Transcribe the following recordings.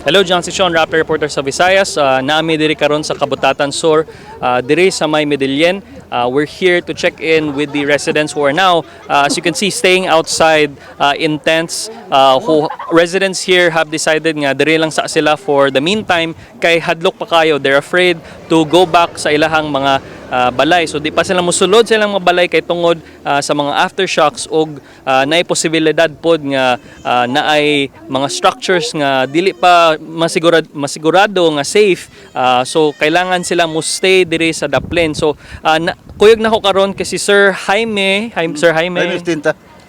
Hello, John si Sean, Raptor Reporter sa Visayas. Naami diri karon sa Kabutatan Sur, diri sa May Medellin. We're here to check in with the residents who are now, as you can see, staying outside in tents. Who residents here have decided nga diri lang sa sila for the meantime kay hadlok pa kayo. They're afraid to go back sa ilahang mga balay. So di pa sila musulod sa ilang mga balay kay tungod sa mga aftershocks og naay posibilidad pod nga naay mga structures nga dili pa masigurado nga safe. So kailangan sila mo stay diri sa Daplin. So kuyog na ko karon kasi Sir Jaime, Sir Jaime.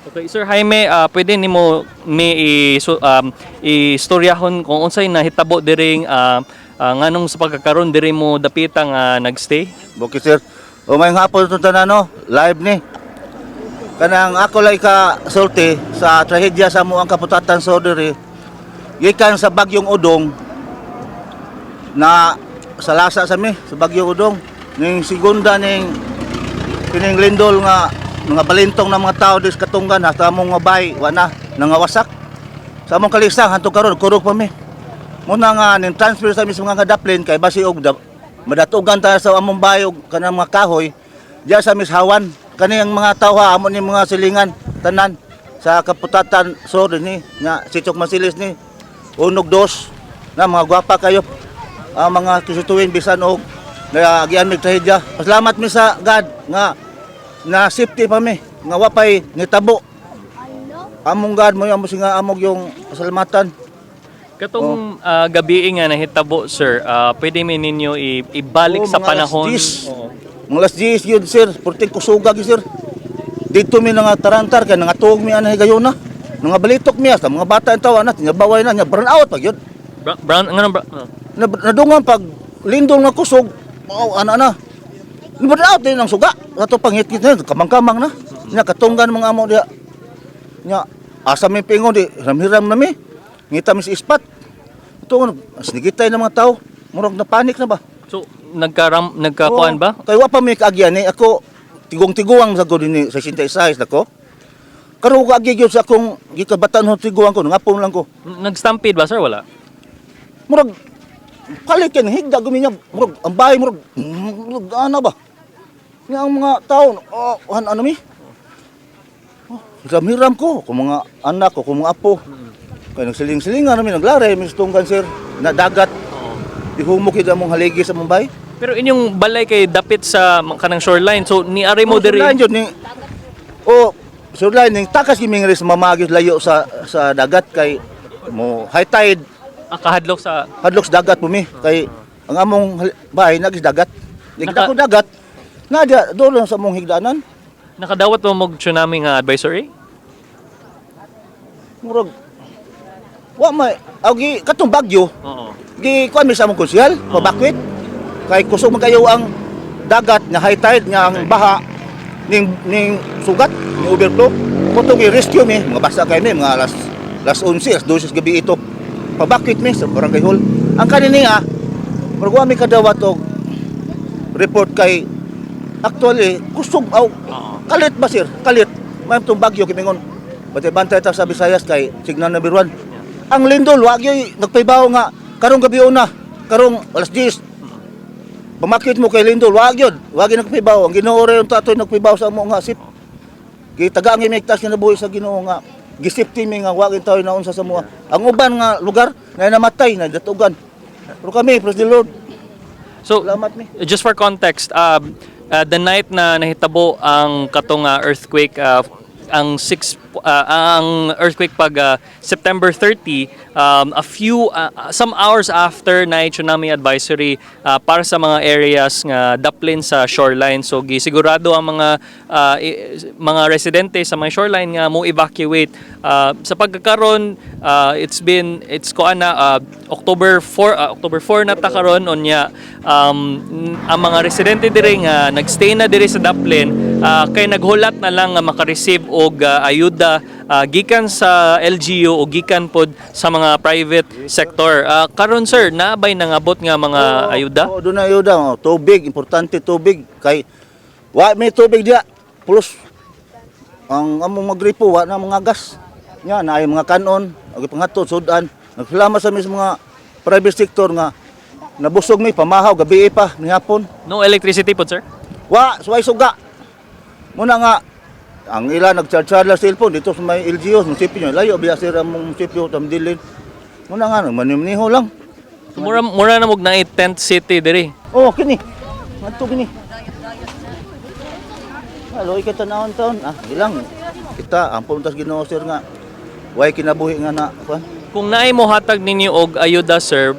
Okay, Sir Jaime, pwede nimo istoryahon kung unsay nahitabo diring nganong sa pagkakaroon diri mo dapita nga nagstay? Okay sir. O may hapon itong tanano, live ni. Kanang ako lang sulti sa trahedya sa muang Kabutatan Sur diri. Gikan sa Bagyong Udong na sa lasa sa mi sa Bagyong Udong ning segunda ning kining lindol nga mga balintong ng mga tao dis katunggan sa among nga bay wana nangawasak. Sa among kalisang hantud karon kurog pa mi. Muna nga ning transfer sa mismo nga Daplin kay basi og madatugan ta sa among bayog kanang mga kahoy diya sa mishawan kani ang mga tao amon ni mga silingan tanan sa Kabutatan Sur ni nga Sitio Masilis ni unog dos na mga gwapa kayo ang mga kisutuin bisan og nagian mig trahedya. Pasalamat mi sa God nga na safety pa mi nga wapay nitabo among God mo amo singa amog yung pasalamatan. Katong gabi nga nahitabo sir, pwede mi ninyo ibalik sa panahon. Mga last 10 yun sir, porting kusugag sir. Dito mi nga tarantar kay nangatuog mi anay gayuna. Nga balitok mi sa mga bata en tawa na tinabaway na nya burn out pag yun. Brown ngano Nadungan pag lindol nga kusog, ana na. Burn out din ang suga. Ato panghit-hit na kamang-kamang na. Nya katunggan mga amo dia. Nya asa mi pingon di ramhiram na mi. Ngita mi si ispat. Ito sinigitay ng mga tao. Murag na panik na ba? So nagkakuan ba? Kay wa pa mi kaagyan ni ako tigong-tiguang sa gud ni 66 nako. Karon ko agi gyud sa akong gikabatan ho tiguang ko ngapon lang ko. Nagstampede ba sir wala? Murag kalit ken higda guminya murag ang bahay murag ana ba? Nga ang mga tao ano mi? Hiram ko kung mga anak ko, kung mga apo. Kaya nagsiling-silingan namin, naglaray, may tunggan sir, na dagat. Ihumok yun among haligi sa Mumbai. Pero inyong balay kay dapit sa kanang shoreline. So ni ari mo diri. Shoreline yun, shoreline, yung takas kiming rin sa mamagis layo sa dagat kay mo high tide. Kahadlok sa dagat po mi. Kay ang among bahay nagis dagat. Nagda ko dagat. Nadya, doon lang sa among higdanan. Nakadawat mo mag tsunami nga advisory? Murag wa may agi katong bagyo. Oo. Gi kuan mi sa among konsyal, pabakwit. Kay kusog man kayo ang dagat nga high tide nga ang baha ning sugat, ni overflow. Kuto gi rescue mi, mga basa kay mi mga alas 11, alas 12 gabi ito. Pabakwit mi sa barangay hall. Ang kanini murag wa mi kadawat og report kay actually kusog kalit ba sir? Kalit. May tong bagyo kimingon. Bantay ta sa Visayas kay signal number 1. Ang lindol wag yoy nagpaybaw nga karong gabi una, karong alas 10. Pamakit mo kay lindol wag yun. Wag nagpaybaw. Ang Ginoo ray unta toy nagpaybaw sa amo nga sip. Gitaga ang imektas nga nabuhi sa Ginoo nga gisipti mi nga wag tayo na unsa sa mua. Ang uban nga lugar na namatay na datugan. Pero kami praise the Lord. So salamat mi. Just for context, the night na nahitabo ang katong earthquake, ang earthquake pag September 30, some hours after na tsunami advisory para sa mga areas nga daplin sa shoreline. So gisigurado ang mga residente sa mga shoreline nga mo evacuate. Sa pagkakaron it's kuan na October 4 na ta karon unya ang mga residente diri nga nagstay na diri sa daplin kay naghulat na lang nga maka-receive og ayuda gikan sa LGU o gikan pod sa mga private sector. Karon sir, naabay nangabot nga mga ayuda? Oo, doon na ayuda. Tubig, importante tubig. Kay, may tubig diya. Plus, ang among magripo, wa na mga gas. Nya, na ay mga kanon, agi pangatod, sudan. Nagsalamat sa mga private sector nga nabusog mi pamahaw gabi pa ni hapon. No electricity po, sir? Wa, suway suga. Muna nga, ang ila nag-charge sa cellphone dito sa may LGU, munisipyo nyo. Layo, biya sir ang munisipyo, tamdilin. Muna nga, manimniho lang. So, mura na mog na tent city diri. Oh, kini. Manto kini. Halo, ikita naon taon. Ilang. Kita, ang pumuntas ginoo sir nga. Way kinabuhi nga na. Kung naay mo hatag ninyo og ayuda, sir,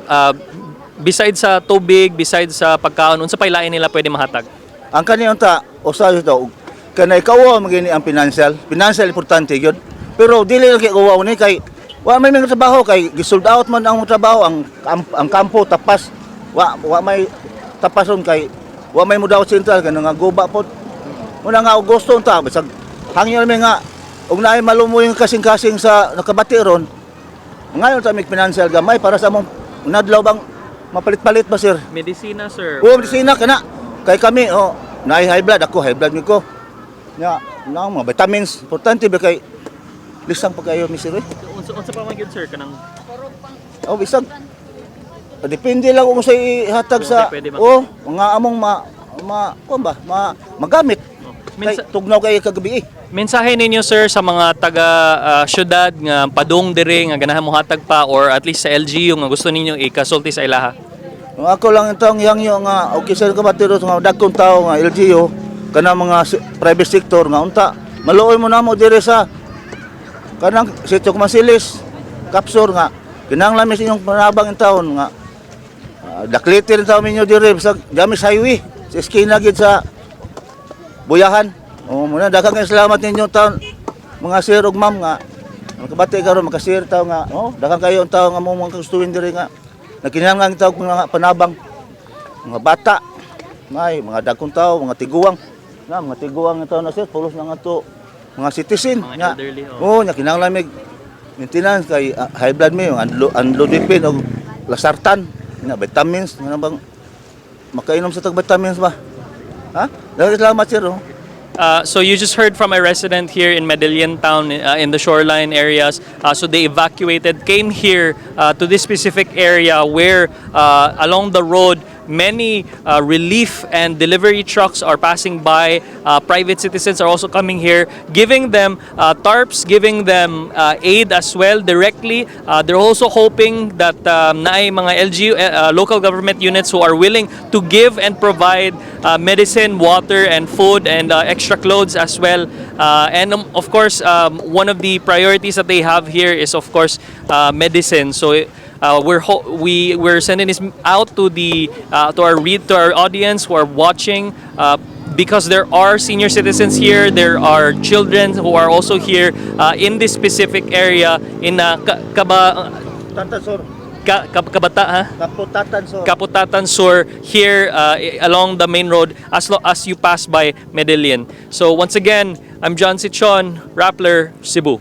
besides sa tubig, besides sa pagkaon, unsa pay lain nila pwede mahatag? Ang kaniyang ta, usaw ito, kanay kawaw magini ang financial. Financial importante yun. Pero dili lang kay kawaw ni kay wa may mga trabaho kay gisold out man ang trabaho ang kampo tapas. Wa may tapason kay wa may mudaw sentral kanang nga guba pod. Muna nga Agosto ta bisag hangyo mi nga ug naay malumo yung kasing-kasing sa nakabati ron. Ngayon ta may financial gamay para sa among nadlaw bang mapalit-palit ba sir? Medisina, sir. Oo, medisina kana. Kay kami, naay high blood ako, high blood mi ko. Nya, na mga vitamins, importante ba kay lisang pa kayo mi sir. Unsa pa man gyud, sir, kanang Oh, bisag. Depende lang kung sa ihatag sa Pwede ba? mga among magamit. Kay tugnaw kay kagabi. mensahe ninyo, sir, sa mga taga syudad nga padung diri nga ganahan mo hatag pa or at least sa LGU nga gusto ninyo ikasulti sa ilaha? Ako lang itong hangyo nga okay sa kabatero nga dagkong tao nga LGU kana mga private sector nga unta maluoy mo namo dire sa kanang Sitio Masilis kapsor nga kinahanglan mi sa inyong panabang in taon nga dakliti rin taon ninyo dire sa Jamis Highway sa eskina gid sa Buyahan. Muna daghang salamat ninyo taon mga sir ug ma'am nga makabati karon makasir taw nga daghang kayo ang tawo nga mo mga gustuhin dire nga nakinahanglan taw mga panabang mga bata may mga dagkong tao mga tiguang na mga tiguang taw na sir pulos na nga to mga citizen Mga nya elderly, nya kinahanglan mig maintenance kay high blood mi anlodipin og lasartan na vitamins nga bang makainom sa tag vitamins ba daghang salamat sir So you just heard from a resident here in Medellin town in the shoreline areas. So they evacuated, came here to this specific area where along the road many relief and delivery trucks are passing by. Private citizens are also coming here, giving them tarps, giving them aid as well directly. They're also hoping that naay mga LGU, local government units who are willing to give and provide medicine, water, and food, and extra clothes as well. And of course, one of the priorities that they have here is of course medicine. So we're sending this out to our audience who are watching, because there are senior citizens here, there are children who are also here in this specific area in Tantansor Kabata, ha? Kaputansor Kaputatan Sur here along the main road as you pass by Medellin. So once again, I'm John Sichon, Rappler, Cebu.